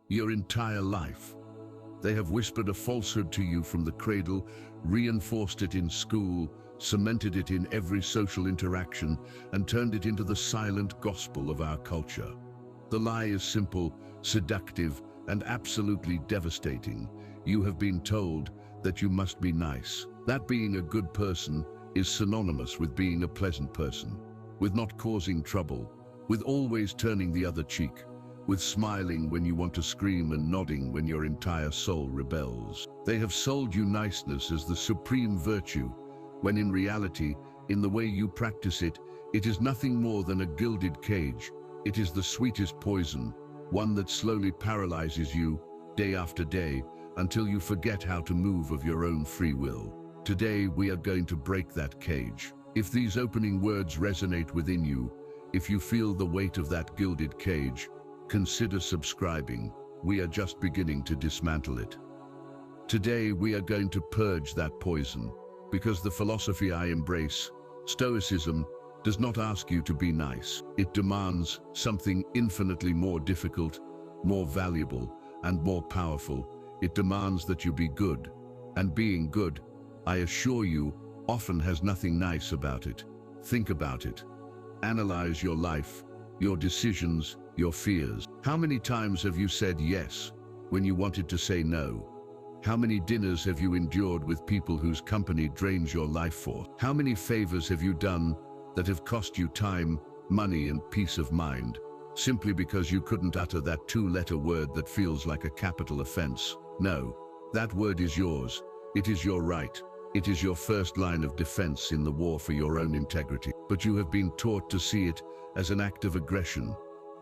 your entire life. They have whispered a falsehood to you from the cradle, reinforced it in school, cemented it in every social interaction, and turned it into the silent gospel of our culture. The lie is simple, seductive, and absolutely devastating. You have been told that you must be nice, that being a good person is synonymous with being a pleasant person, with not causing trouble, with always turning the other cheek, with smiling when you want to scream and nodding when your entire soul rebels. They have sold you niceness as the supreme virtue, when in reality, in the way you practice it, it is nothing more than a gilded cage. It is the sweetest poison, one that slowly paralyzes you, day after day, until you forget how to move of your own free will. Today, we are going to break that cage. If these opening words resonate within you, if you feel the weight of that gilded cage, consider subscribing. We are just beginning to dismantle it. Today, we are going to purge that poison, because the philosophy I embrace, Stoicism, does not ask you to be nice. It demands something infinitely more difficult, more valuable, and more powerful. It demands that you be good. And being good, I assure you, often has nothing nice about it. Think about it. Analyze your life, your decisions, your fears. How many times have you said yes when you wanted to say no? How many dinners have you endured with people whose company drains your life force? How many favors have you done that have cost you time, money, and peace of mind, simply because you couldn't utter that two-letter word that feels like a capital offense? No, that word is yours. It is your right. It is your first line of defense in the war for your own integrity. But you have been taught to see it as an act of aggression.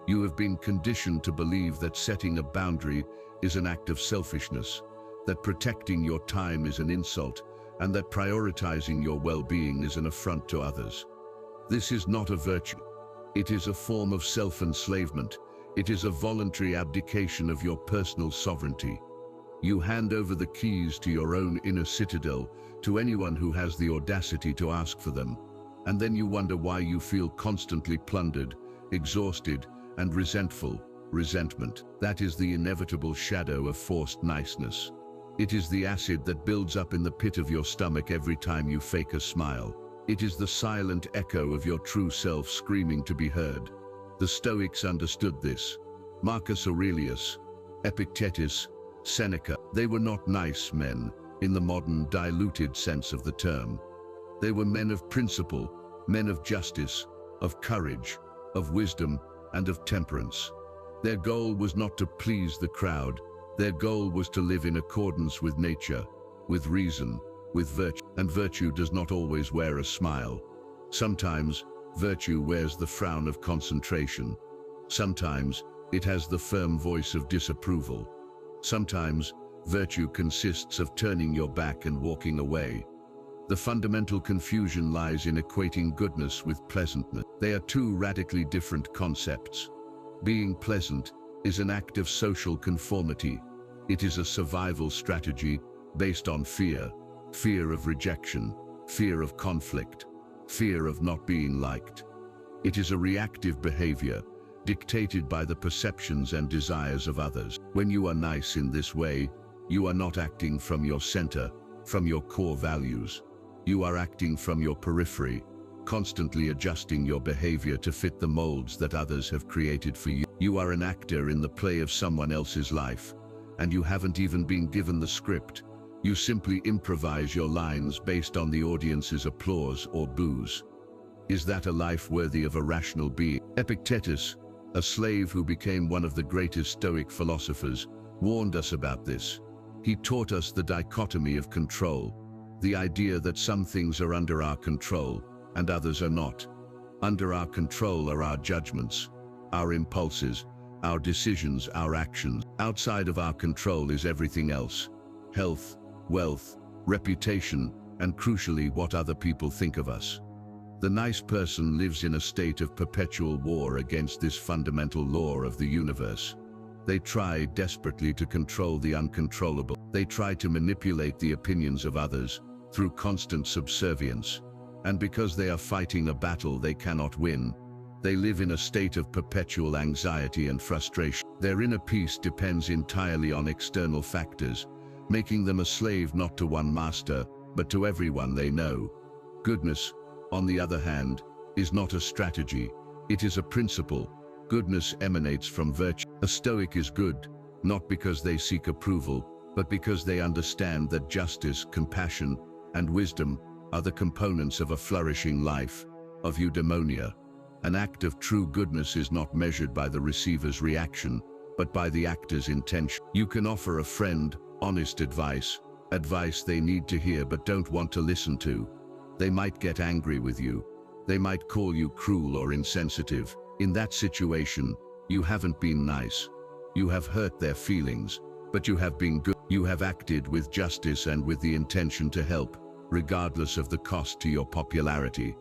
You have been conditioned to believe that setting a boundary is an act of selfishness, that protecting your time is an insult, and that prioritizing your well-being is an affront to others. This is not a virtue. It is a form of self-enslavement. It is a voluntary abdication of your personal sovereignty. You hand over the keys to your own inner citadel to anyone who has the audacity to ask for them, and then you wonder why you feel constantly plundered, exhausted, and resentful. Resentment, that is the inevitable shadow of forced niceness. It is the acid that builds up in the pit of your stomach every time you fake a smile. It is the silent echo of your true self screaming to be heard. The Stoics understood this. Marcus Aurelius, Epictetus, Seneca, they were not nice men in the modern diluted sense of the term. They were men of principle, men of justice, of courage, of wisdom, and of temperance. Their goal was not to please the crowd. Their goal was to live in accordance with nature, with reason, with virtue. And virtue does not always wear a smile. Sometimes, virtue wears the frown of concentration. Sometimes, it has the firm voice of disapproval. Sometimes, virtue consists of turning your back and walking away. The fundamental confusion lies in equating goodness with pleasantness. They are two radically different concepts. Being pleasant is an act of social conformity. It is a survival strategy based on fear of rejection, fear of conflict, fear of not being liked. It is a reactive behavior dictated by the perceptions and desires of others. When you are nice in this way, you are not acting from your center, from your core values. You are acting from your periphery, constantly adjusting your behavior to fit the molds that others have created for you. You are an actor in the play of someone else's life, and you haven't even been given the script. You simply improvise your lines based on the audience's applause or boos. Is that a life worthy of a rational being? Epictetus, a slave who became one of the greatest Stoic philosophers, warned us about this. He taught us the dichotomy of control, the idea that some things are under our control and others are not. Under our control are our judgments, our impulses, our decisions, our actions. Outside of our control is everything else: health, wealth, reputation, and crucially, what other people think of us. The nice person lives in a state of perpetual war against this fundamental law of the universe. They try desperately to control the uncontrollable. They try to manipulate the opinions of others through constant subservience. And because they are fighting a battle they cannot win, They live in a state of perpetual anxiety and frustration. Their inner peace depends entirely on external factors, making them a slave not to one master, but to everyone they know. Goodness, on the other hand, is not a strategy, it is a principle. Goodness emanates from virtue. A Stoic is good, not because they seek approval, but because they understand that justice, compassion, and wisdom are the components of a flourishing life, of eudaimonia. An act of true goodness is not measured by the receiver's reaction, but by the actor's intention. You can offer a friend honest advice they need to hear but don't want to listen to. They might get angry with you. They might call you cruel or insensitive. In that situation, you haven't been nice. You have hurt their feelings, but you have been good. You have acted with justice and with the intention to help, regardless of the cost to your popularity.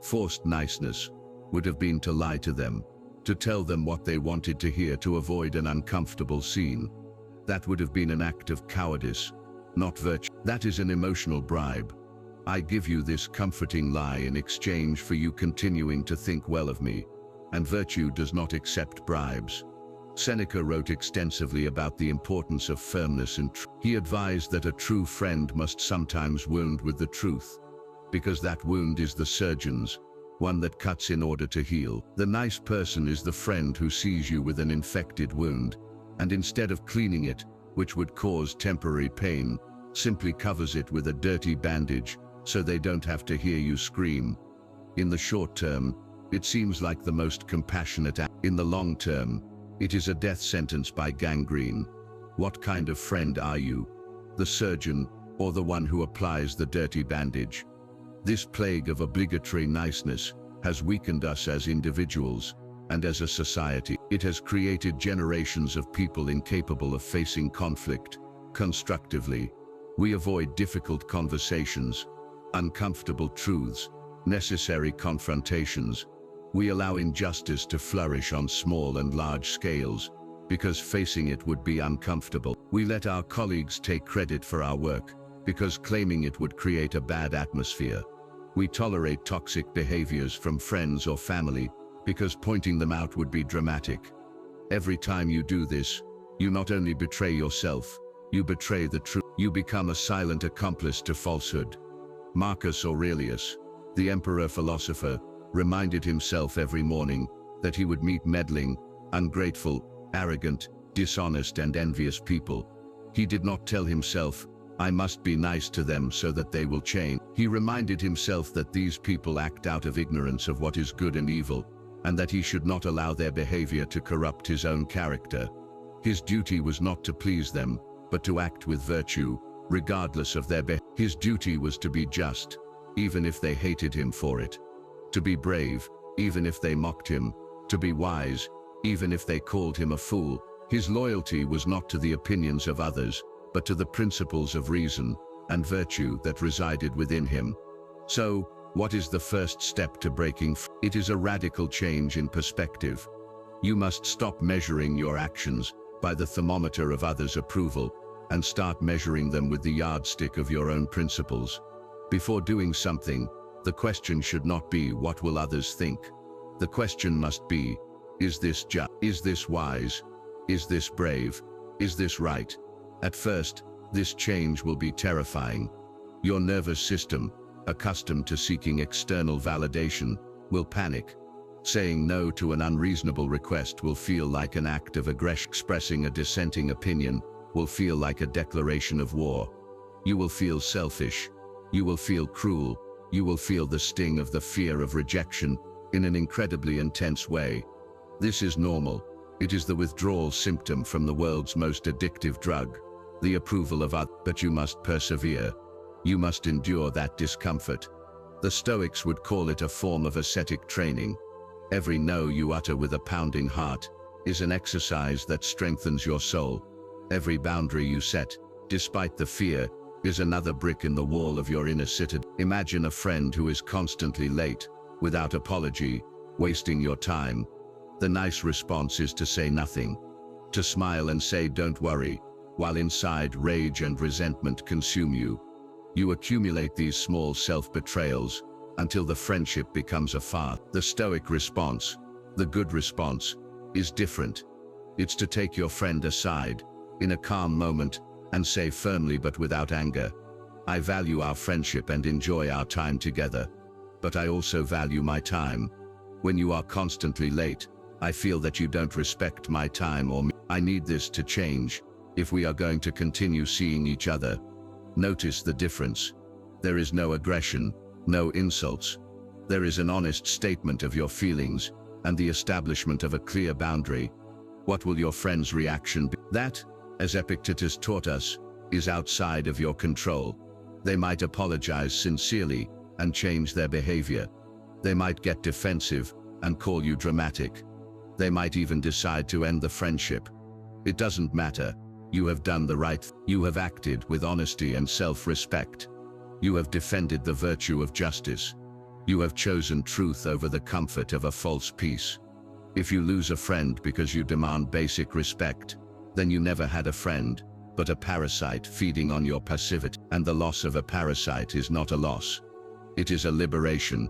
Forced niceness would have been to lie to them, to tell them what they wanted to hear to avoid an uncomfortable scene. That would have been an act of cowardice, not virtue. That is an emotional bribe. I give you this comforting lie in exchange for you continuing to think well of me, and virtue does not accept bribes. Seneca wrote extensively about the importance of firmness and truth. He advised that a true friend must sometimes wound with the truth, because that wound is the surgeon's, one that cuts in order to heal. The nice person is the friend who sees you with an infected wound, and instead of cleaning it, which would cause temporary pain, simply covers it with a dirty bandage, so they don't have to hear you scream. In the short term, it seems like the most compassionate act. In the long term, it is a death sentence by gangrene. What kind of friend are you? The surgeon, or the one who applies the dirty bandage? This plague of obligatory niceness has weakened us as individuals, and as a society. It has created generations of people incapable of facing conflict constructively. We avoid difficult conversations, uncomfortable truths, necessary confrontations. We allow injustice to flourish on small and large scales, because facing it would be uncomfortable. We let our colleagues take credit for our work, because claiming it would create a bad atmosphere. We tolerate toxic behaviors from friends or family, because pointing them out would be dramatic. Every time you do this, you not only betray yourself, you betray the truth. You become a silent accomplice to falsehood. Marcus Aurelius, the emperor-philosopher, reminded himself every morning that he would meet meddling, ungrateful, arrogant, dishonest and envious people. He did not tell himself, I must be nice to them so that they will change. He reminded himself that these people act out of ignorance of what is good and evil, and that he should not allow their behavior to corrupt his own character. His duty was not to please them, but to act with virtue, regardless of their behavior. His duty was to be just, even if they hated him for it. To be brave, even if they mocked him. To be wise, even if they called him a fool. His loyalty was not to the opinions of others, but to the principles of reason and virtue that resided within him. So, what is the first step to breaking free? It is a radical change in perspective. You must stop measuring your actions by the thermometer of others' approval, and start measuring them with the yardstick of your own principles. Before doing something, the question should not be, what will others think? The question must be, is this just? Is this wise? Is this brave? Is this right? At first, this change will be terrifying. Your nervous system, accustomed to seeking external validation, will panic. Saying no to an unreasonable request will feel like an act of aggression. Expressing a dissenting opinion will feel like a declaration of war. You will feel selfish. You will feel cruel. You will feel the sting of the fear of rejection in an incredibly intense way. This is normal. It is the withdrawal symptom from the world's most addictive drug, the approval of others. But you must persevere. You must endure that discomfort. The Stoics would call it a form of ascetic training. Every no you utter with a pounding heart is an exercise that strengthens your soul. Every boundary you set, despite the fear, is another brick in the wall of your inner citadel. Imagine a friend who is constantly late, without apology, wasting your time. The nice response is to say nothing, to smile and say don't worry, while inside rage and resentment consume you. You accumulate these small self-betrayals until the friendship becomes a farce. The Stoic response The good response is different. It's to take your friend aside in a calm moment and say firmly but without anger, "I value our friendship and enjoy our time together, but I also value my time. When you are constantly late, I feel that you don't respect my time or me. I need this to change if we are going to continue seeing each other." Notice the difference. There is no aggression, no insults. There is an honest statement of your feelings and the establishment of a clear boundary. What will your friend's reaction be? That, as Epictetus taught us, is outside of your control. They might apologize sincerely and change their behavior. They might get defensive and call you dramatic. They might even decide to end the friendship. It doesn't matter. You have done the right thing. You have acted with honesty and self-respect. You have defended the virtue of justice. You have chosen truth over the comfort of a false peace. If you lose a friend because you demand basic respect, then you never had a friend, but a parasite feeding on your passivity. And the loss of a parasite is not a loss. It is a liberation.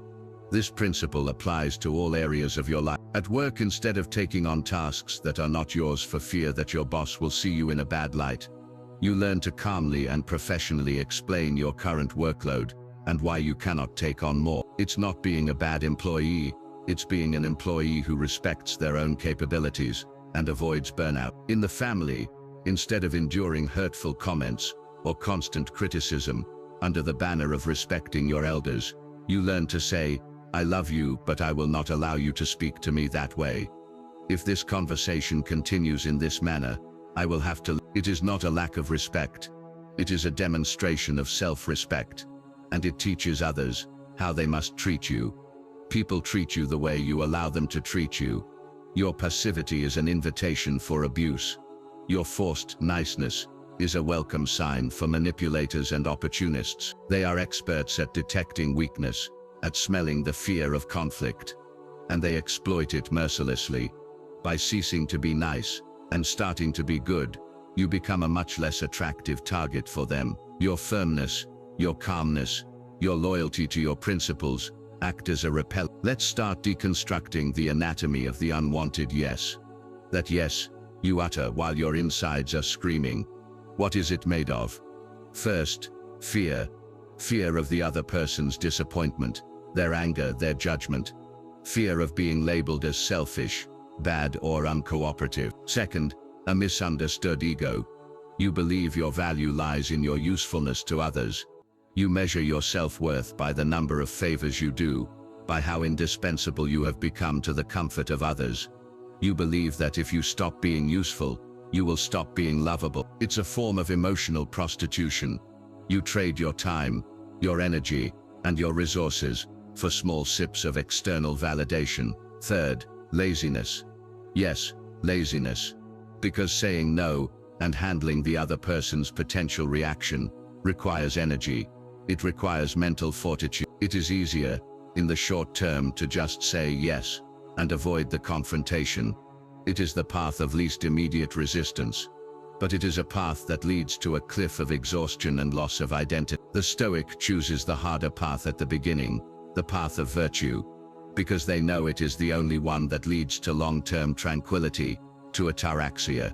This principle applies to all areas of your life. At work, instead of taking on tasks that are not yours for fear that your boss will see you in a bad light, you learn to calmly and professionally explain your current workload and why you cannot take on more. It's not being a bad employee, it's being an employee who respects their own capabilities and avoids burnout. In the family, instead of enduring hurtful comments or constant criticism, under the banner of respecting your elders, you learn to say, "I love you, but I will not allow you to speak to me that way. If this conversation continues in this manner, I will have to." It is not a lack of respect. It is a demonstration of self-respect, and it teaches others how they must treat you. People treat you the way you allow them to treat you. Your passivity is an invitation for abuse. Your forced niceness is a welcome sign for manipulators and opportunists. They are experts at detecting weakness, at smelling the fear of conflict, and they exploit it mercilessly. By ceasing to be nice and starting to be good, you become a much less attractive target for them. Your firmness, your calmness, your loyalty to your principles act as a repellent. Let's start deconstructing the anatomy of the unwanted yes. That yes you utter while your insides are screaming. What is it made of? First, fear. Fear of the other person's disappointment, their anger, their judgment. Fear of being labeled as selfish, bad, or uncooperative. Second, a misunderstood ego. You believe your value lies in your usefulness to others. You measure your self-worth by the number of favors you do, by how indispensable you have become to the comfort of others. You believe that if you stop being useful, you will stop being lovable. It's a form of emotional prostitution. You trade your time, your energy, and your resources for small sips of external validation. Third, laziness. Yes, laziness. Because saying no and handling the other person's potential reaction requires energy. It requires mental fortitude. It is easier, in the short term, to just say yes and avoid the confrontation. It is the path of least immediate resistance, but it is a path that leads to a cliff of exhaustion and loss of identity. The Stoic chooses the harder path at the beginning, the path of virtue, because they know it is the only one that leads to long-term tranquility, to ataraxia.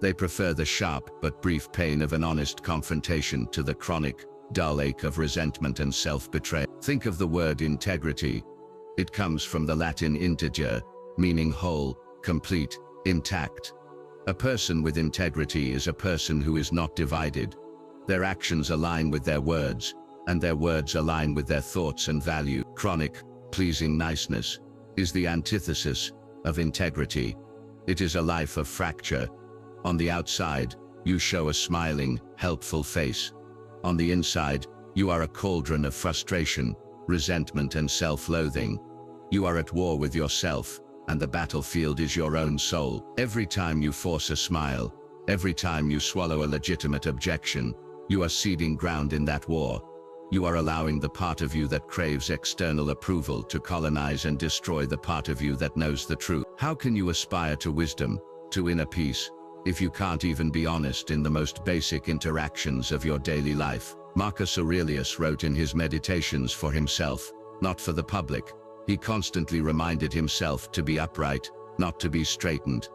They prefer the sharp but brief pain of an honest confrontation to the chronic, dull ache of resentment and self-betrayal. Think of the word integrity. It comes from the Latin integer, meaning whole, complete, intact. A person with integrity is a person who is not divided. Their actions align with their words, and their words align with their thoughts and value. Chronic, pleasing niceness is the antithesis of integrity. It is a life of fracture. On the outside, you show a smiling, helpful face. On the inside, you are a cauldron of frustration, resentment, and self-loathing. You are at war with yourself, and the battlefield is your own soul. Every time you force a smile, every time you swallow a legitimate objection, you are ceding ground in that war. You are allowing the part of you that craves external approval to colonize and destroy the part of you that knows the truth. How can you aspire to wisdom, to inner peace, if you can't even be honest in the most basic interactions of your daily life? Marcus Aurelius wrote in his Meditations for himself, not for the public. He constantly reminded himself to be upright, not to be straightened.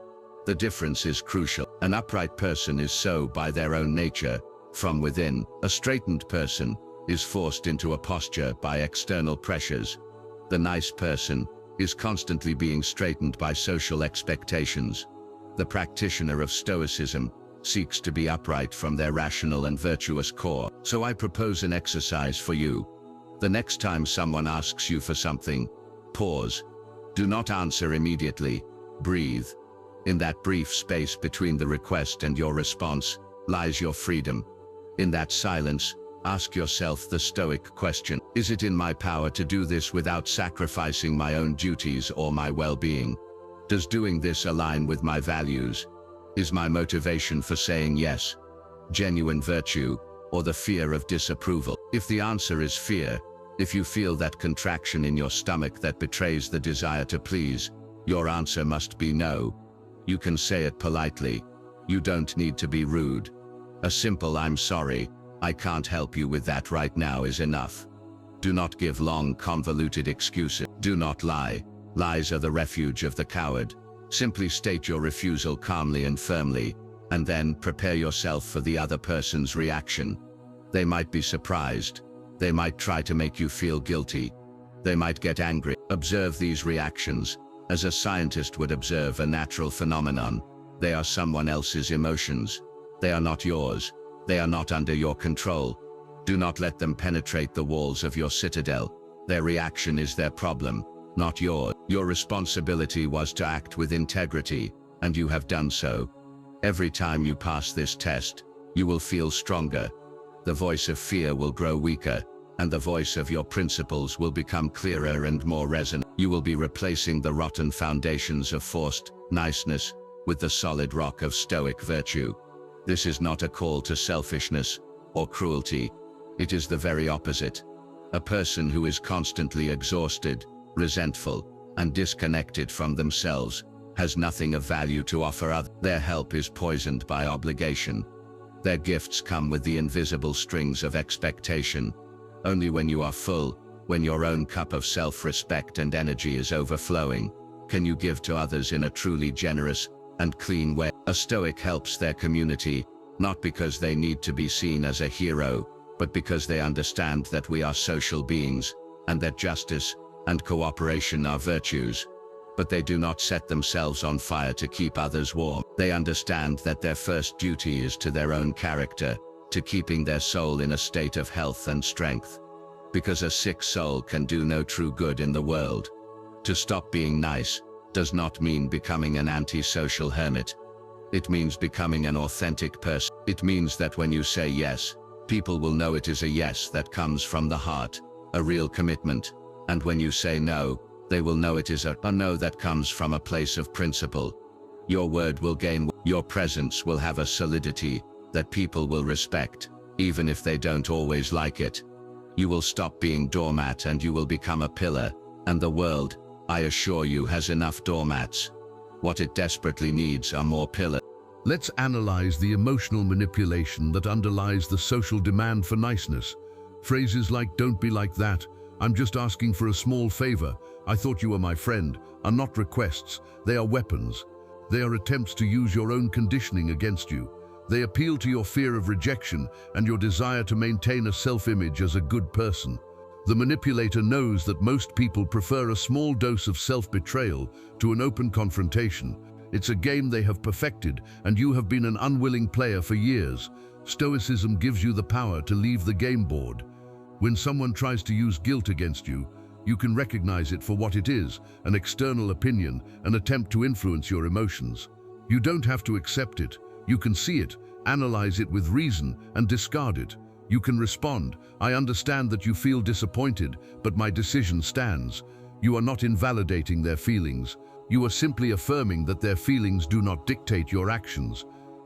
The difference is crucial. An upright person is so by their own nature, from within. A straightened person is forced into a posture by external pressures. The nice person is constantly being straightened by social expectations. The practitioner of Stoicism seeks to be upright from their rational and virtuous core. So I propose an exercise for you. The next time someone asks you for something, pause. Do not answer immediately. Breathe. In that brief space between the request and your response lies your freedom. In that silence, ask yourself the Stoic question: is it in my power to do this without sacrificing my own duties or my well-being? Does doing this align with my values? Is my motivation for saying yes genuine virtue, or the fear of disapproval? If the answer is fear, if you feel that contraction in your stomach that betrays the desire to please, your answer must be no. You can say it politely. You don't need to be rude. A simple "I'm sorry, I can't help you with that right now" is enough. Do not give long, convoluted excuses. Do not lie. Lies are the refuge of the coward. Simply state your refusal calmly and firmly, and then prepare yourself for the other person's reaction. They might be surprised. They might try to make you feel guilty. They might get angry. Observe these reactions as a scientist would observe a natural phenomenon. They are someone else's emotions. They are not yours. They are not under your control. Do not let them penetrate the walls of your citadel. Their reaction is their problem, not yours. Your responsibility was to act with integrity, and you have done so. Every time you pass this test, you will feel stronger. The voice of fear will grow weaker, and the voice of your principles will become clearer and more resonant. You will be replacing the rotten foundations of forced niceness with the solid rock of Stoic virtue. This is not a call to selfishness or cruelty. It is the very opposite. A person who is constantly exhausted, resentful, and disconnected from themselves has nothing of value to offer others. Their help is poisoned by obligation. Their gifts come with the invisible strings of expectation. Only when you are full, when your own cup of self-respect and energy is overflowing, can you give to others in a truly generous and clean way. A Stoic helps their community, not because they need to be seen as a hero, but because they understand that we are social beings, and that justice and cooperation are virtues. But they do not set themselves on fire to keep others warm. They understand that their first duty is to their own character, to keeping their soul in a state of health and strength. Because a sick soul can do no true good in the world. To stop being nice does not mean becoming an antisocial hermit. It means becoming an authentic person. It means that when you say yes, people will know it is a yes that comes from the heart, a real commitment. And when you say no, they will know it is a no that comes from a place of principle. Your word will gain. Your presence will have a solidity that people will respect, even if they don't always like it. You will stop being doormat and you will become a pillar, and the world, I assure you, has enough doormats. What it desperately needs are more pillars. Let's analyze the emotional manipulation that underlies the social demand for niceness. Phrases like "don't be like that," "I'm just asking for a small favor," "I thought you were my friend," are not requests, they are weapons. They are attempts to use your own conditioning against you. They appeal to your fear of rejection and your desire to maintain a self-image as a good person. The manipulator knows that most people prefer a small dose of self-betrayal to an open confrontation. It's a game they have perfected, and you have been an unwilling player for years. Stoicism gives you the power to leave the game board. When someone tries to use guilt against you, you can recognize it for what it is, an external opinion, an attempt to influence your emotions. You don't have to accept it. You can see it, analyze it with reason, and discard it. You can respond, "I understand that you feel disappointed, but my decision stands." You are not invalidating their feelings. You are simply affirming that their feelings do not dictate your actions.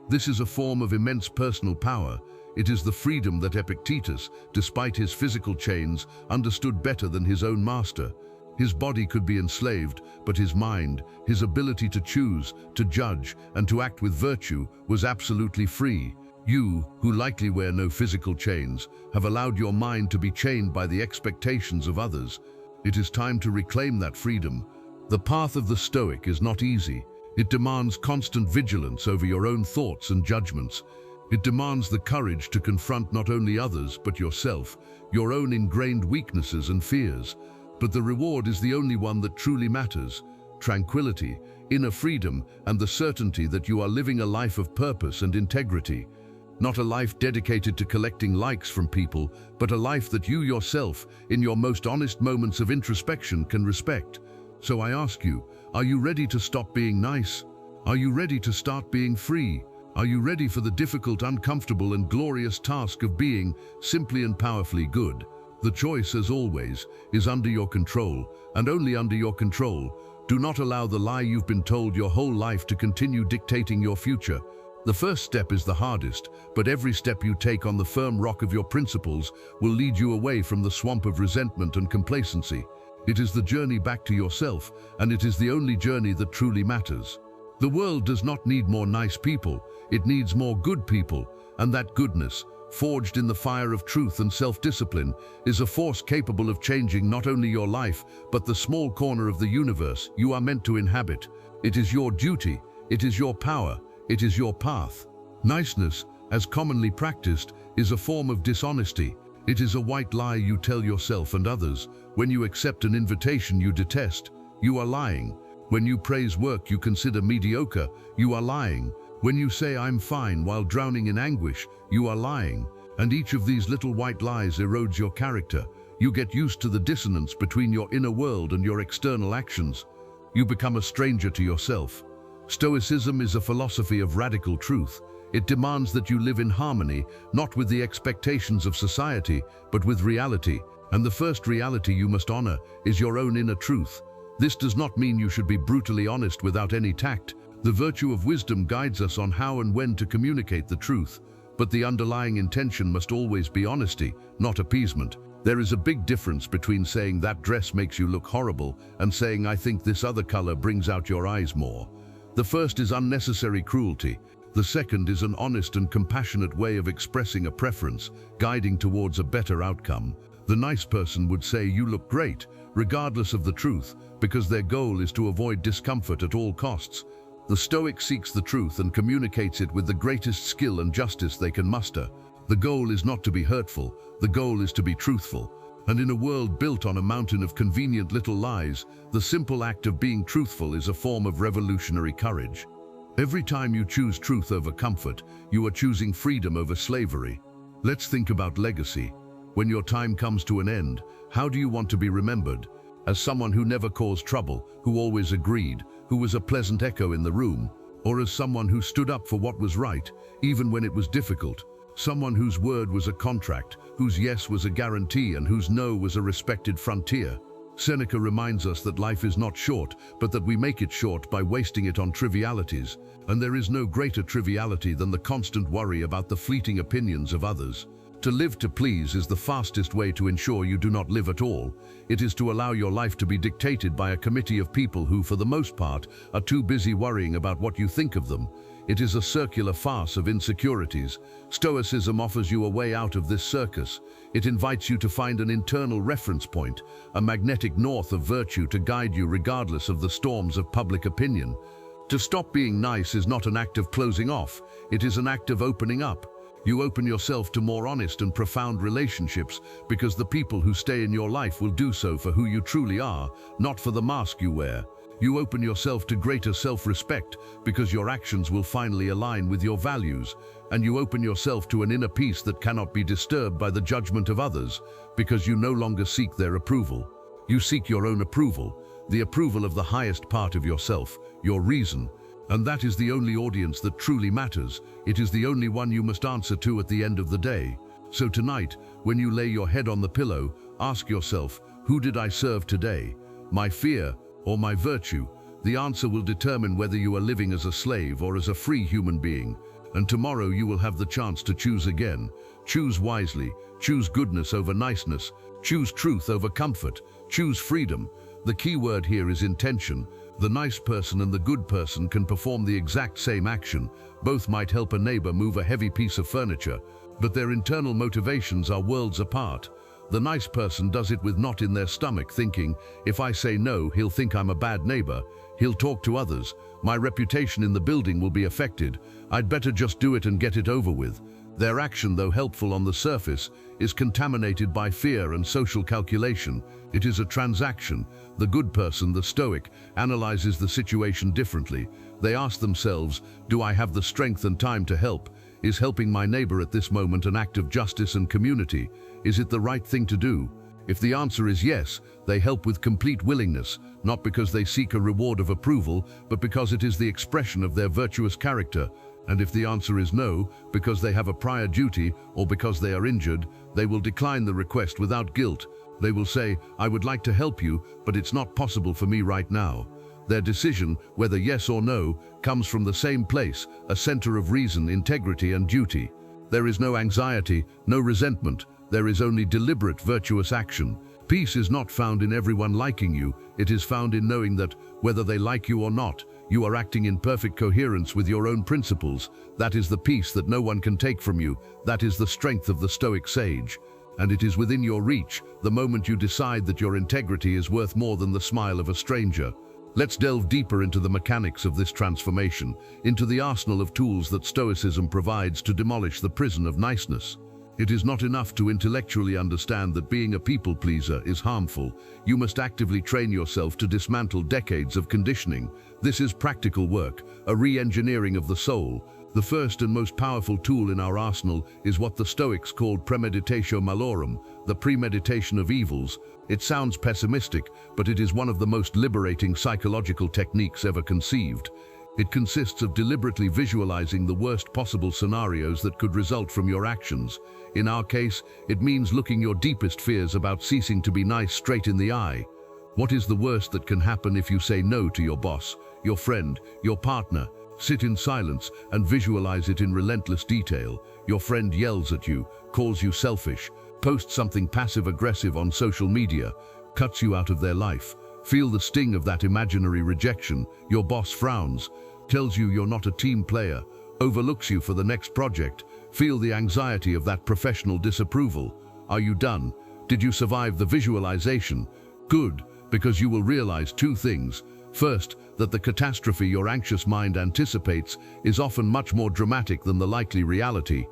This is a form of immense personal power. It is the freedom that Epictetus, despite his physical chains, understood better than his own master. His body could be enslaved, but his mind, his ability to choose, to judge, and to act with virtue, was absolutely free. You, who likely wear no physical chains, have allowed your mind to be chained by the expectations of others. It is time to reclaim that freedom. The path of the Stoic is not easy. It demands constant vigilance over your own thoughts and judgments. It demands the courage to confront not only others, but yourself, your own ingrained weaknesses and fears. But the reward is the only one that truly matters: tranquility, inner freedom, and the certainty that you are living a life of purpose and integrity. Not a life dedicated to collecting likes from people, but a life that you yourself, in your most honest moments of introspection, can respect. So I ask you, are you ready to stop being nice? Are you ready to start being free? Are you ready for the difficult, uncomfortable, and glorious task of being simply and powerfully good? The choice, as always, is under your control, and only under your control. Do not allow the lie you've been told your whole life to continue dictating your future. The first step is the hardest, but every step you take on the firm rock of your principles will lead you away from the swamp of resentment and complacency. It is the journey back to yourself, and it is the only journey that truly matters. The world does not need more nice people, it needs more good people, and that goodness, forged in the fire of truth and self-discipline, is a force capable of changing not only your life, but the small corner of the universe you are meant to inhabit. It is your duty, it is your power, it is your path. Niceness, as commonly practiced, is a form of dishonesty. It is a white lie you tell yourself and others. When you accept an invitation you detest, you are lying. When you praise work you consider mediocre, you are lying. When you say "I'm fine" while drowning in anguish, you are lying. And each of these little white lies erodes your character. You get used to the dissonance between your inner world and your external actions. You become a stranger to yourself. Stoicism is a philosophy of radical truth. It demands that you live in harmony, not with the expectations of society, but with reality. And the first reality you must honor is your own inner truth. This does not mean you should be brutally honest without any tact. The virtue of wisdom guides us on how and when to communicate the truth. But the underlying intention must always be honesty, not appeasement. There is a big difference between saying "that dress makes you look horrible" and saying "I think this other color brings out your eyes more." The first is unnecessary cruelty. The second is an honest and compassionate way of expressing a preference, guiding towards a better outcome. The nice person would say "you look great," regardless of the truth, because their goal is to avoid discomfort at all costs. The Stoic seeks the truth and communicates it with the greatest skill and justice they can muster. The goal is not to be hurtful, the goal is to be truthful. And in a world built on a mountain of convenient little lies, the simple act of being truthful is a form of revolutionary courage. Every time you choose truth over comfort, you are choosing freedom over slavery. Let's think about legacy. When your time comes to an end, how do you want to be remembered? As someone who never caused trouble, who always agreed, who was a pleasant echo in the room, or as someone who stood up for what was right, even when it was difficult? Someone whose word was a contract, whose yes was a guarantee, and whose no was a respected frontier. Seneca reminds us that life is not short, but that we make it short by wasting it on trivialities. And there is no greater triviality than the constant worry about the fleeting opinions of others. To live to please is the fastest way to ensure you do not live at all. It is to allow your life to be dictated by a committee of people who, for the most part, are too busy worrying about what you think of them. It is a circular farce of insecurities. Stoicism offers you a way out of this circus. It invites you to find an internal reference point, a magnetic north of virtue to guide you regardless of the storms of public opinion. To stop being nice is not an act of closing off, it is an act of opening up. You open yourself to more honest and profound relationships because the people who stay in your life will do so for who you truly are, not for the mask you wear. You open yourself to greater self-respect because your actions will finally align with your values, and you open yourself to an inner peace that cannot be disturbed by the judgment of others because you no longer seek their approval. You seek your own approval, the approval of the highest part of yourself, your reason. And that is the only audience that truly matters. It is the only one you must answer to at the end of the day. So tonight, when you lay your head on the pillow, ask yourself, who did I serve today? My fear or my virtue? The answer will determine whether you are living as a slave or as a free human being. And tomorrow you will have the chance to choose again. Choose wisely. Choose goodness over niceness. Choose truth over comfort. Choose freedom. The key word here is intention. The nice person and the good person can perform the exact same action. Both might help a neighbor move a heavy piece of furniture, but their internal motivations are worlds apart. The nice person does it with knot in their stomach, thinking, if I say no, he'll think I'm a bad neighbor. He'll talk to others. My reputation in the building will be affected. I'd better just do it and get it over with. Their action, though helpful on the surface, is contaminated by fear and social calculation. It is a transaction. The good person, the Stoic, analyzes the situation differently. They ask themselves, do I have the strength and time to help? Is helping my neighbor at this moment an act of justice and community? Is it the right thing to do? If the answer is yes, they help with complete willingness, not because they seek a reward of approval, but because it is the expression of their virtuous character. And if the answer is no, because they have a prior duty or because they are injured, they will decline the request without guilt. They will say, I would like to help you, but it's not possible for me right now. Their decision, whether yes or no, comes from the same place, a center of reason, integrity, and duty. There is no anxiety, no resentment. There is only deliberate, virtuous action. Peace is not found in everyone liking you. It is found in knowing that, whether they like you or not, you are acting in perfect coherence with your own principles. That is the peace that no one can take from you. That is the strength of the Stoic sage. And it is within your reach, the moment you decide that your integrity is worth more than the smile of a stranger. Let's delve deeper into the mechanics of this transformation, into the arsenal of tools that Stoicism provides to demolish the prison of niceness. It is not enough to intellectually understand that being a people pleaser is harmful. You must actively train yourself to dismantle decades of conditioning. This is practical work, a re-engineering of the soul. The first and most powerful tool in our arsenal is what the Stoics called premeditatio malorum, the premeditation of evils. It sounds pessimistic, but it is one of the most liberating psychological techniques ever conceived. It consists of deliberately visualizing the worst possible scenarios that could result from your actions. In our case, it means looking your deepest fears about ceasing to be nice straight in the eye. What is the worst that can happen if you say no to your boss, your friend, your partner? Sit in silence and visualize it in relentless detail. Your friend yells at you, calls you selfish, posts something passive-aggressive on social media, cuts you out of their life. Feel the sting of that imaginary rejection. Your boss frowns, tells you you're not a team player, overlooks you for the next project. Feel the anxiety of that professional disapproval. Are you done? Did you survive the visualization? Good, because you will realize two things. First, that the catastrophe your anxious mind anticipates is often much more dramatic than the likely reality.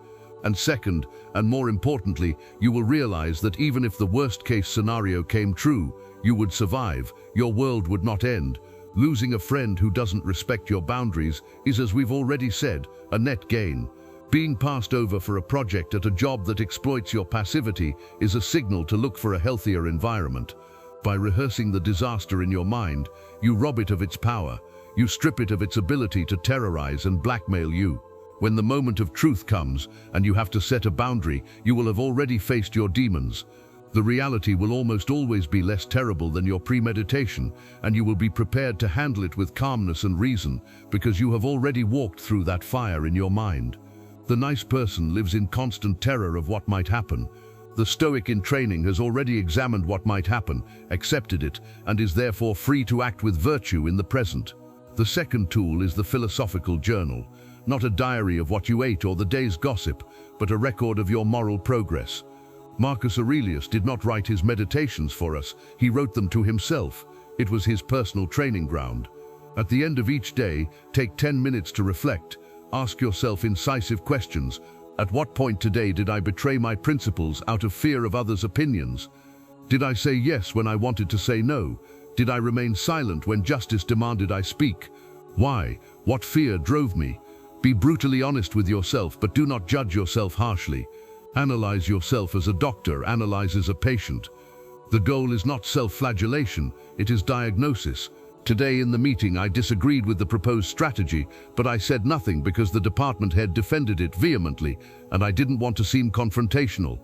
And second, and more importantly, you will realize that even if the worst-case scenario came true, you would survive. Your world would not end. Losing a friend who doesn't respect your boundaries is, as we've already said, a net gain. Being passed over for a project at a job that exploits your passivity is a signal to look for a healthier environment. By rehearsing the disaster in your mind, you rob it of its power. You strip it of its ability to terrorize and blackmail you. When the moment of truth comes and you have to set a boundary, you will have already faced your demons. The reality will almost always be less terrible than your premeditation, and you will be prepared to handle it with calmness and reason, because you have already walked through that fire in your mind. The nice person lives in constant terror of what might happen. The Stoic in training has already examined what might happen, accepted it, and is therefore free to act with virtue in the present. The second tool is the philosophical journal, not a diary of what you ate or the day's gossip, but a record of your moral progress. Marcus Aurelius did not write his meditations for us, he wrote them to himself. It was his personal training ground. At the end of each day, take 10 minutes to reflect. Ask yourself incisive questions. At what point today did I betray my principles out of fear of others' opinions? Did I say yes when I wanted to say no? Did I remain silent when justice demanded I speak? Why? What fear drove me? Be brutally honest with yourself, but do not judge yourself harshly. Analyze yourself as a doctor analyzes a patient. The goal is not self-flagellation, it is diagnosis. Today in the meeting I disagreed with the proposed strategy, but I said nothing because the department head defended it vehemently, and I didn't want to seem confrontational.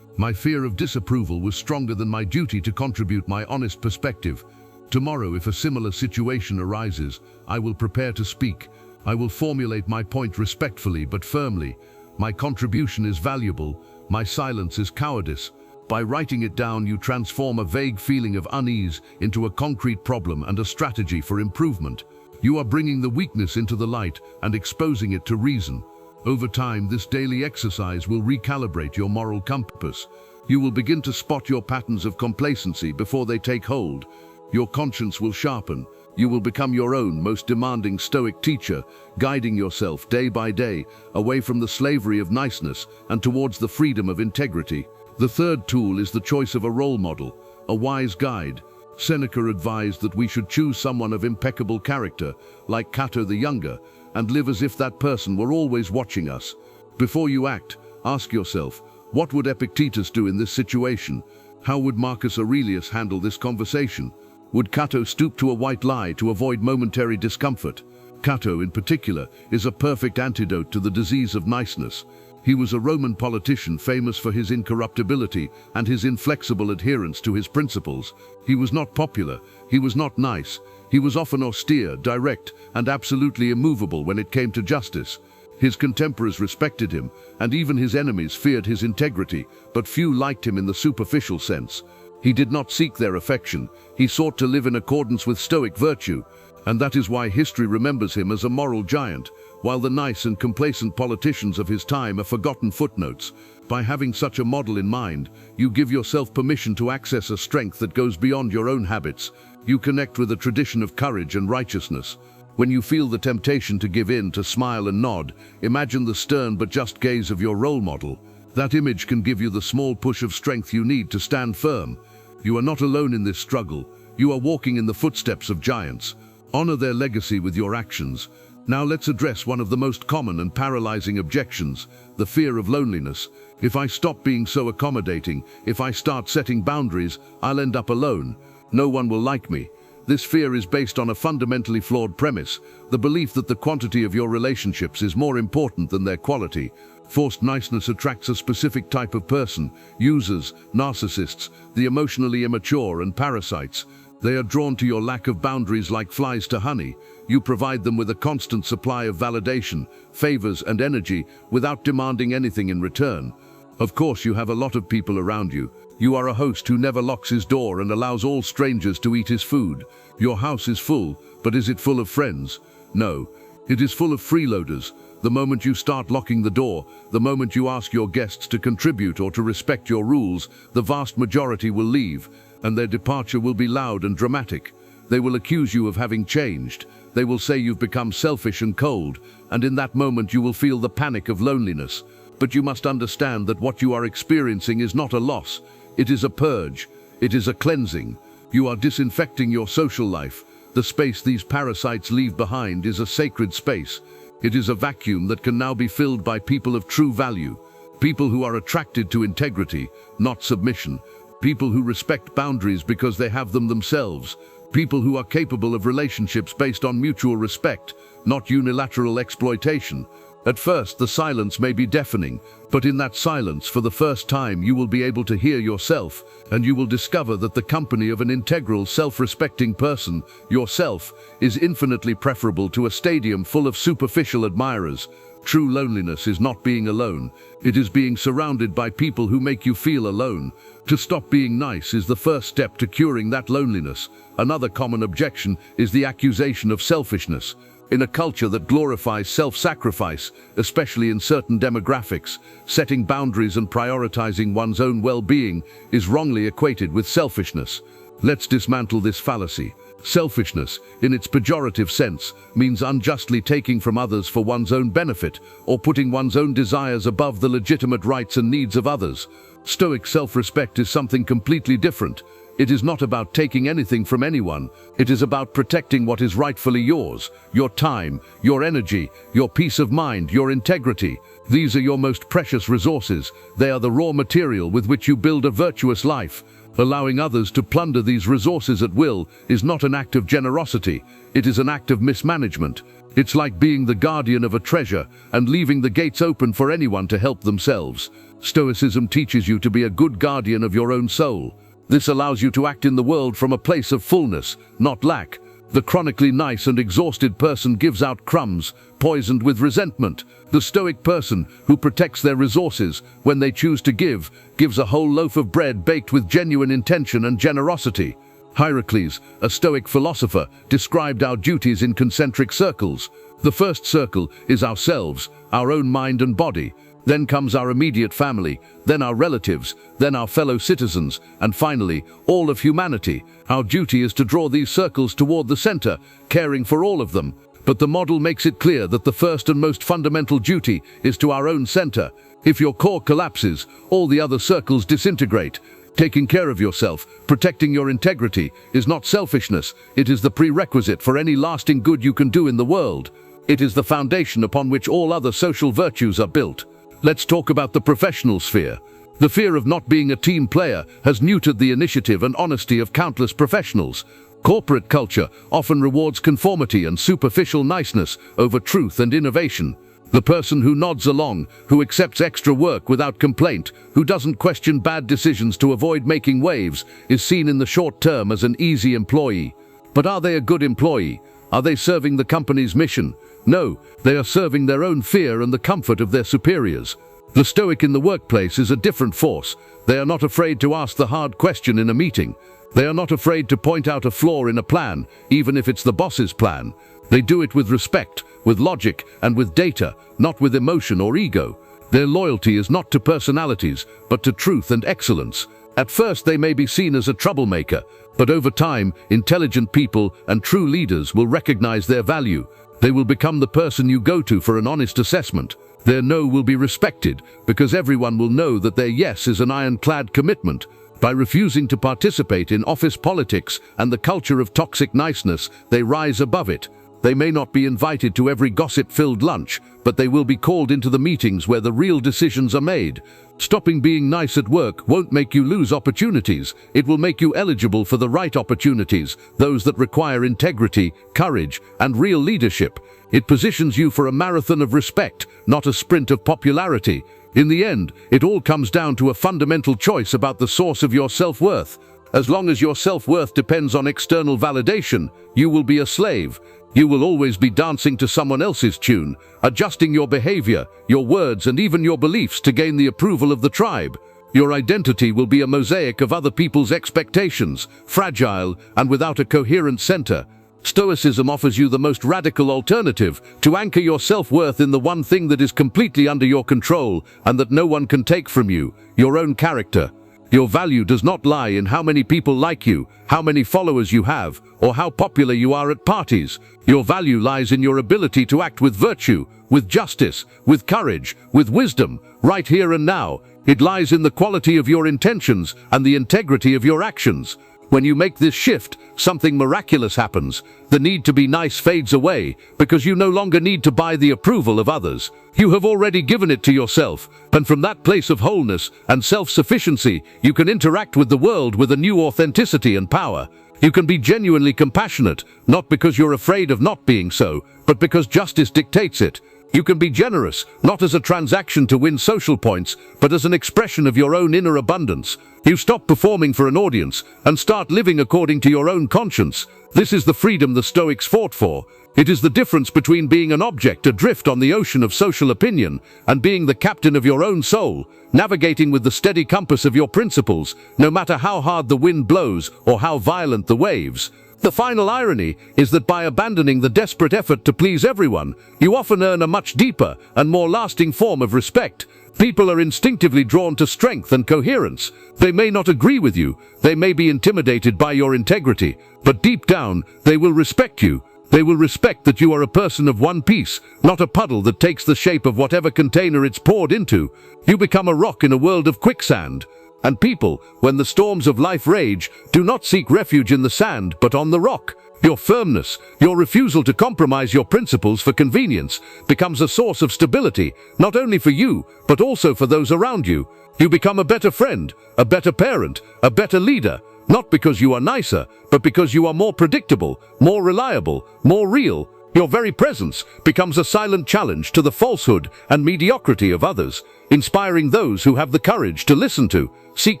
My fear of disapproval was stronger than my duty to contribute my honest perspective. Tomorrow, if a similar situation arises, I will prepare to speak. I will formulate my point respectfully but firmly. My contribution is valuable. My silence is cowardice. By writing it down, you transform a vague feeling of unease into a concrete problem and a strategy for improvement. You are bringing the weakness into the light and exposing it to reason. Over time, this daily exercise will recalibrate your moral compass. You will begin to spot your patterns of complacency before they take hold. Your conscience will sharpen. You will become your own most demanding Stoic teacher, guiding yourself day by day away from the slavery of niceness and towards the freedom of integrity. The third tool is the choice of a role model, a wise guide. Seneca advised that we should choose someone of impeccable character, like Cato the Younger, and live as if that person were always watching us. Before you act, ask yourself, what would Epictetus do in this situation? How would Marcus Aurelius handle this conversation? Would Cato stoop to a white lie to avoid momentary discomfort? Cato, in particular, is a perfect antidote to the disease of niceness. He was a Roman politician famous for his incorruptibility and his inflexible adherence to his principles. He was not popular, he was not nice, he was often austere, direct, and absolutely immovable when it came to justice. His contemporaries respected him, and even his enemies feared his integrity, but few liked him in the superficial sense. He did not seek their affection, he sought to live in accordance with Stoic virtue, and that is why history remembers him as a moral giant, while the nice and complacent politicians of his time are forgotten footnotes. By having such a model in mind, you give yourself permission to access a strength that goes beyond your own habits. You connect with a tradition of courage and righteousness. When you feel the temptation to give in, to smile and nod, imagine the stern but just gaze of your role model. That image can give you the small push of strength you need to stand firm. You are not alone in this struggle. You are walking in the footsteps of giants. Honor their legacy with your actions. Now let's address one of the most common and paralyzing objections, the fear of loneliness. If I stop being so accommodating, if I start setting boundaries, I'll end up alone. No one will like me. This fear is based on a fundamentally flawed premise, the belief that the quantity of your relationships is more important than their quality. Forced niceness attracts a specific type of person, users, narcissists, the emotionally immature and parasites. They are drawn to your lack of boundaries like flies to honey. You provide them with a constant supply of validation, favors, and energy without demanding anything in return. Of course, you have a lot of people around you. You are a host who never locks his door and allows all strangers to eat his food. Your house is full, but is it full of friends? No, it is full of freeloaders. The moment you start locking the door, the moment you ask your guests to contribute or to respect your rules, the vast majority will leave, and their departure will be loud and dramatic. They will accuse you of having changed. They will say you've become selfish and cold, and in that moment you will feel the panic of loneliness. But you must understand that what you are experiencing is not a loss. It is a purge. It is a cleansing. You are disinfecting your social life. The space these parasites leave behind is a sacred space. It is a vacuum that can now be filled by people of true value. People who are attracted to integrity, not submission. People who respect boundaries because they have them themselves. People who are capable of relationships based on mutual respect, not unilateral exploitation. At first, the silence may be deafening, but in that silence, for the first time, you will be able to hear yourself, and you will discover that the company of an integral, self-respecting person, yourself, is infinitely preferable to a stadium full of superficial admirers. True loneliness is not being alone. It is being surrounded by people who make you feel alone. To stop being nice is the first step to curing that loneliness. Another common objection is the accusation of selfishness. In a culture that glorifies self-sacrifice, especially in certain demographics, setting boundaries and prioritizing one's own well-being is wrongly equated with selfishness. Let's dismantle this fallacy. Selfishness, in its pejorative sense, means unjustly taking from others for one's own benefit, or putting one's own desires above the legitimate rights and needs of others. Stoic self-respect is something completely different. It is not about taking anything from anyone. It is about protecting what is rightfully yours, your time, your energy, your peace of mind, your integrity. These are your most precious resources. They are the raw material with which you build a virtuous life. Allowing others to plunder these resources at will is not an act of generosity. It is an act of mismanagement. It's like being the guardian of a treasure and leaving the gates open for anyone to help themselves. Stoicism teaches you to be a good guardian of your own soul. This allows you to act in the world from a place of fullness, not lack. The chronically nice and exhausted person gives out crumbs, poisoned with resentment. The Stoic person, who protects their resources when they choose to give, gives a whole loaf of bread baked with genuine intention and generosity. Hierocles, a Stoic philosopher, described our duties in concentric circles. The first circle is ourselves, our own mind and body. Then comes our immediate family, then our relatives, then our fellow citizens, and finally, all of humanity. Our duty is to draw these circles toward the center, caring for all of them. But the model makes it clear that the first and most fundamental duty is to our own center. If your core collapses, all the other circles disintegrate. Taking care of yourself, protecting your integrity, is not selfishness. It is the prerequisite for any lasting good you can do in the world. It is the foundation upon which all other social virtues are built. Let's talk about the professional sphere. The fear of not being a team player has neutered the initiative and honesty of countless professionals. Corporate culture often rewards conformity and superficial niceness over truth and innovation. The person who nods along, who accepts extra work without complaint, who doesn't question bad decisions to avoid making waves, is seen in the short term as an easy employee. But are they a good employee? Are they serving the company's mission? No, they are serving their own fear and the comfort of their superiors. The Stoic in the workplace is a different force. They are not afraid to ask the hard question in a meeting. They are not afraid to point out a flaw in a plan, even if it's the boss's plan. They do it with respect, with logic, and with data, not with emotion or ego. Their loyalty is not to personalities, but to truth and excellence. At first they may be seen as a troublemaker, but over time, intelligent people and true leaders will recognize their value. They will become the person you go to for an honest assessment. Their no will be respected, because everyone will know that their yes is an ironclad commitment. By refusing to participate in office politics and the culture of toxic niceness, they rise above it. They may not be invited to every gossip-filled lunch, but they will be called into the meetings where the real decisions are made. Stopping being nice at work won't make you lose opportunities. It will make you eligible for the right opportunities, those that require integrity, courage, and real leadership. It positions you for a marathon of respect, not a sprint of popularity. In the end, it all comes down to a fundamental choice about the source of your self-worth. As long as your self-worth depends on external validation, you will be a slave. You will always be dancing to someone else's tune, adjusting your behavior, your words, and even your beliefs to gain the approval of the tribe. Your identity will be a mosaic of other people's expectations, fragile and without a coherent center. Stoicism offers you the most radical alternative to anchor your self-worth in the one thing that is completely under your control and that no one can take from you, your own character. Your value does not lie in how many people like you, how many followers you have, or how popular you are at parties. Your value lies in your ability to act with virtue, with justice, with courage, with wisdom, right here and now. It lies in the quality of your intentions and the integrity of your actions. When you make this shift, something miraculous happens. The need to be nice fades away, because you no longer need to buy the approval of others. You have already given it to yourself, and from that place of wholeness and self-sufficiency, you can interact with the world with a new authenticity and power. You can be genuinely compassionate, not because you're afraid of not being so, but because justice dictates it. You can be generous, not as a transaction to win social points, but as an expression of your own inner abundance. You stop performing for an audience and start living according to your own conscience. This is the freedom the Stoics fought for. It is the difference between being an object adrift on the ocean of social opinion and being the captain of your own soul, navigating with the steady compass of your principles, no matter how hard the wind blows or how violent the waves. The final irony is that by abandoning the desperate effort to please everyone, you often earn a much deeper and more lasting form of respect. People are instinctively drawn to strength and coherence. They may not agree with you, they may be intimidated by your integrity, but deep down, they will respect you. They will respect that you are a person of one piece, not a puddle that takes the shape of whatever container it's poured into. You become a rock in a world of quicksand. And people, when the storms of life rage, do not seek refuge in the sand, but on the rock. Your firmness, your refusal to compromise your principles for convenience, becomes a source of stability, not only for you, but also for those around you. You become a better friend, a better parent, a better leader, not because you are nicer, but because you are more predictable, more reliable, more real. Your very presence becomes a silent challenge to the falsehood and mediocrity of others, inspiring those who have the courage to listen to, seek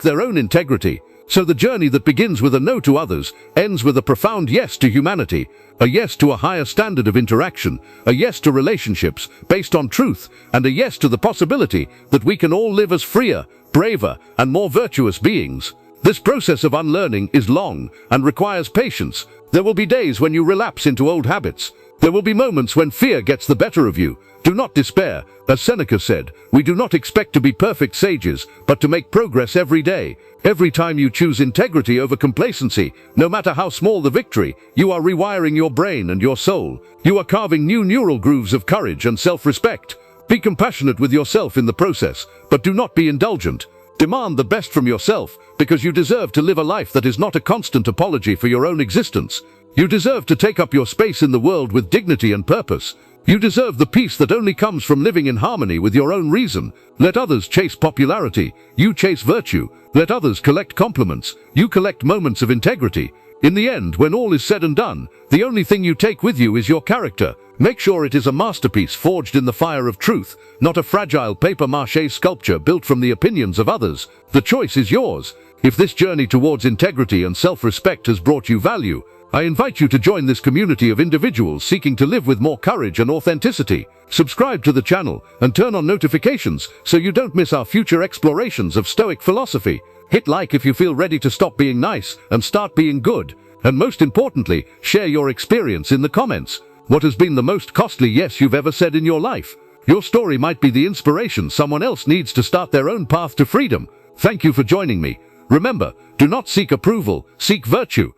their own integrity. So the journey that begins with a no to others ends with a profound yes to humanity, a yes to a higher standard of interaction, a yes to relationships based on truth, and a yes to the possibility that we can all live as freer, braver, and more virtuous beings. This process of unlearning is long and requires patience. There will be days when you relapse into old habits. There will be moments when fear gets the better of you. Do not despair. As Seneca said, we do not expect to be perfect sages, but to make progress every day. Every time you choose integrity over complacency, no matter how small the victory, you are rewiring your brain and your soul. You are carving new neural grooves of courage and self-respect. Be compassionate with yourself in the process, but do not be indulgent. Demand the best from yourself, because you deserve to live a life that is not a constant apology for your own existence. You deserve to take up your space in the world with dignity and purpose. You deserve the peace that only comes from living in harmony with your own reason. Let others chase popularity. You chase virtue. Let others collect compliments. You collect moments of integrity. In the end, when all is said and done, the only thing you take with you is your character. Make sure it is a masterpiece forged in the fire of truth, not a fragile papier-mâché sculpture built from the opinions of others. The choice is yours. If this journey towards integrity and self-respect has brought you value, I invite you to join this community of individuals seeking to live with more courage and authenticity. Subscribe to the channel and turn on notifications so you don't miss our future explorations of Stoic philosophy. Hit like if you feel ready to stop being nice and start being good. And most importantly, share your experience in the comments. What has been the most costly yes you've ever said in your life? Your story might be the inspiration someone else needs to start their own path to freedom. Thank you for joining me. Remember, do not seek approval, seek virtue.